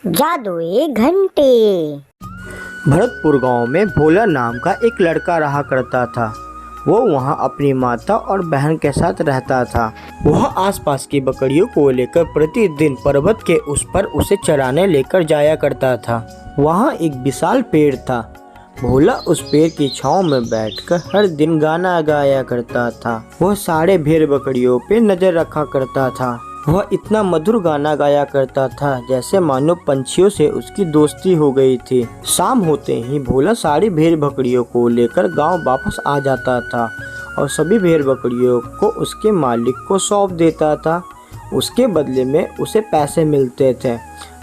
जादुई घंटी। भरतपुर गांव में भोला नाम का एक लड़का रहा करता था। वो वहां अपनी माता और बहन के साथ रहता था। वह आसपास की बकरियों को लेकर प्रतिदिन पर्वत के उस पर उसे चराने लेकर जाया करता था। वहां एक विशाल पेड़ था। भोला उस पेड़ की छांव में बैठकर हर दिन गाना गाया करता था। वह सारे भेड़ बकरियों पे नजर रखा करता था। वह इतना मधुर गाना गाया करता था जैसे मानो पंछियों से उसकी दोस्ती हो गई थी। शाम होते ही भोला सारी भेड़ बकरियों को लेकर गांव वापस आ जाता था और सभी भेड़ बकरियों को उसके मालिक को सौंप देता था। उसके बदले में उसे पैसे मिलते थे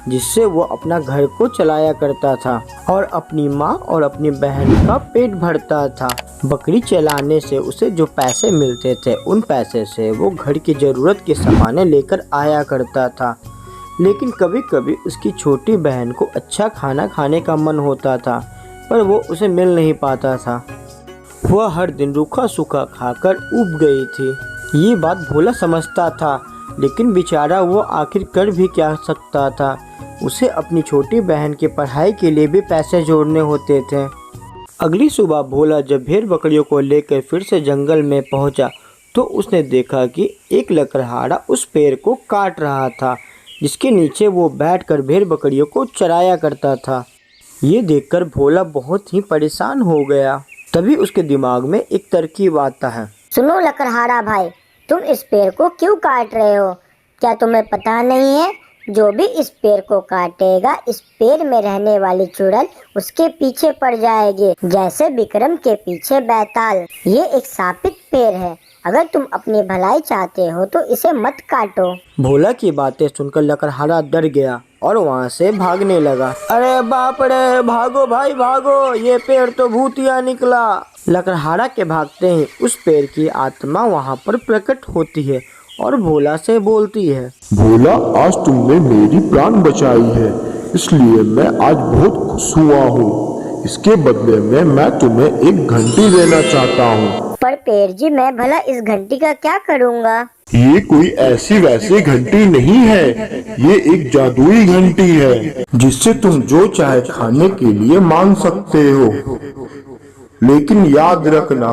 जिससे वो अपना घर को चलाया करता था और अपनी माँ और अपनी बहन का पेट भरता था। बकरी चलाने से उसे जो पैसे मिलते थे उन पैसे से वो घर की ज़रूरत के सामान लेकर आया करता था। लेकिन कभी कभी उसकी छोटी बहन को अच्छा खाना खाने का मन होता था पर वो उसे मिल नहीं पाता था। वह हर दिन रूखा सूखा खाकर ऊब गई थी। ये बात भोला समझता था लेकिन बेचारा वो आखिर कर भी क्या सकता था। उसे अपनी छोटी बहन की पढ़ाई के लिए भी पैसे जोड़ने होते थे। अगली सुबह भोला जब भेड़ बकरियों को लेकर फिर से जंगल में पहुंचा तो उसने देखा कि एक लकड़हारा उस पेड़ को काट रहा था जिसके नीचे वो बैठकर भेड़ बकरियों को चराया करता था। ये देखकर भोला बहुत ही परेशान हो गया। तभी उसके दिमाग में एक तरकीब आता है। सुनो लकड़हारा भाई, तुम इस पेड़ को क्यों काट रहे हो? क्या तुम्हें पता नहीं है, जो भी इस पेड़ को काटेगा इस पेड़ में रहने वाली चुड़ैल उसके पीछे पड़ जाएगी, जैसे विक्रम के पीछे बैताल। ये एक शापित पेड़ है। अगर तुम अपनी भलाई चाहते हो तो इसे मत काटो। भोला की बातें सुनकर लकड़हारा डर गया और वहाँ से भागने लगा। अरे बाप रे, भागो भाई भागो, ये पेड़ तो भूतिया निकला। लकड़हारा के भागते ही उस पेड़ की आत्मा वहाँ पर प्रकट होती है और भोला से बोलती है, भोला, आज तुमने मेरी प्राण बचाई है, इसलिए मैं आज बहुत खुश हुआ हूँ। इसके बदले में मैं तुम्हें एक घंटी देना चाहता हूँ। पर पेड़ जी, मैं भला इस घंटी का क्या करूँगा? ये कोई ऐसी वैसी घंटी नहीं है, ये एक जादुई घंटी है जिससे तुम जो चाहे खाने के लिए मांग सकते हो। लेकिन याद रखना,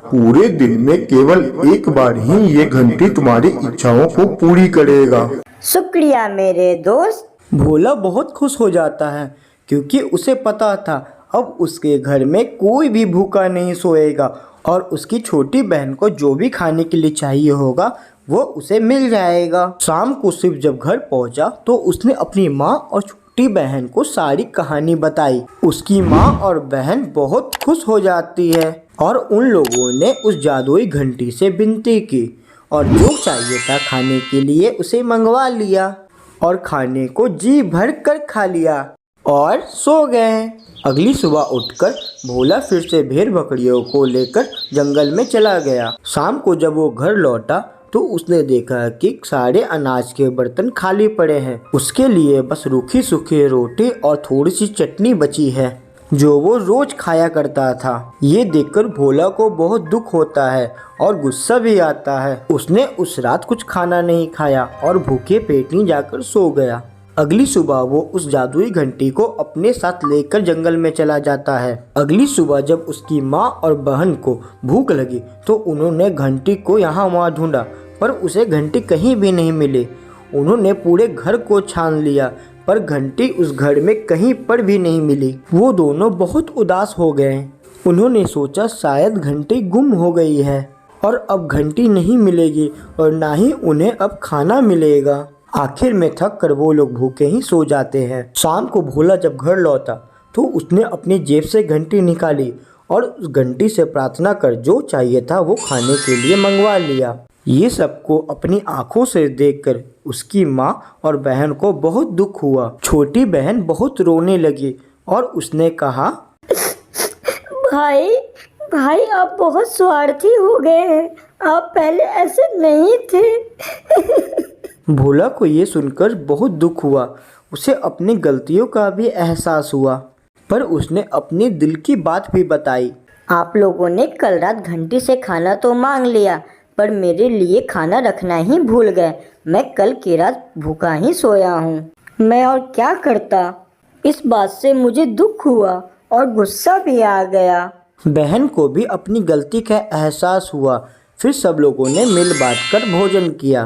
पूरे दिन में केवल एक बार ही ये घंटी तुम्हारी इच्छाओं को पूरी करेगा। शुक्रिया मेरे दोस्त। भोला बहुत खुश हो जाता है क्योंकि उसे पता था अब उसके घर में कोई भी भूखा नहीं सोएगा और उसकी छोटी बहन को जो भी खाने के लिए चाहिए होगा वो उसे मिल जाएगा। शाम को शिव जब घर पहुंचा तो उसने अपनी माँ और छोटी बहन को सारी कहानी बताई। उसकी माँ और बहन बहुत खुश हो जाती है और उन लोगों ने उस जादुई घंटी से विनती की और जो चाहिए था खाने के लिए उसे मंगवा लिया और खाने को जी भर कर खा लिया और सो गए। अगली सुबह उठकर भोला फिर से भेड़ बकरियों को लेकर जंगल में चला गया। शाम को जब वो घर लौटा तो उसने देखा कि सारे अनाज के बर्तन खाली पड़े हैं। उसके लिए बस रूखी सूखी रोटी और थोड़ी सी चटनी बची है जो वो रोज खाया करता था। ये देखकर भोला को बहुत दुख होता है और गुस्सा भी आता है। उसने उस रात कुछ खाना नहीं खाया और भूखे पेट ही जाकर सो गया। अगली सुबह वो उस जादुई घंटी को अपने साथ लेकर जंगल में चला जाता है। अगली सुबह जब उसकी माँ और बहन को भूख लगी तो उन्होंने घंटी को यहाँ वहाँ ढूंढा पर उसे घंटी कहीं भी नहीं मिली। उन्होंने पूरे घर को छान लिया पर घंटी उस घर में कहीं पर भी नहीं मिली। वो दोनों बहुत उदास हो गए। उन्होंने सोचा शायद घंटी गुम हो गई है और अब घंटी नहीं मिलेगी और ना ही उन्हें अब खाना मिलेगा। आखिर में थक कर वो लोग भूखे ही सो जाते हैं। शाम को भोला जब घर लौटा तो उसने अपनी जेब से घंटी निकाली और उस घंटी से प्रार्थना कर जो चाहिए था वो खाने के लिए मंगवा लिया। ये सबको अपनी आंखों से देखकर उसकी माँ और बहन को बहुत दुख हुआ। छोटी बहन बहुत रोने लगी और उसने कहा, भाई भाई, आप बहुत स्वार्थी हो गए हैं, आप पहले ऐसे नहीं थे। भोला को ये सुनकर बहुत दुख हुआ। उसे अपनी गलतियों का भी एहसास हुआ पर उसने अपने दिल की बात भी बताई। आप लोगों ने कल रात घंटी से खाना तो मांग लिया पर मेरे लिए खाना रखना ही भूल गए। मैं कल की रात भूखा ही सोया हूँ। मैं और क्या करता। इस बात से मुझे दुख हुआ और गुस्सा भी आ गया। बहन को भी अपनी गलती का एहसास हुआ। फिर सब लोगों ने मिल बांट कर भोजन किया।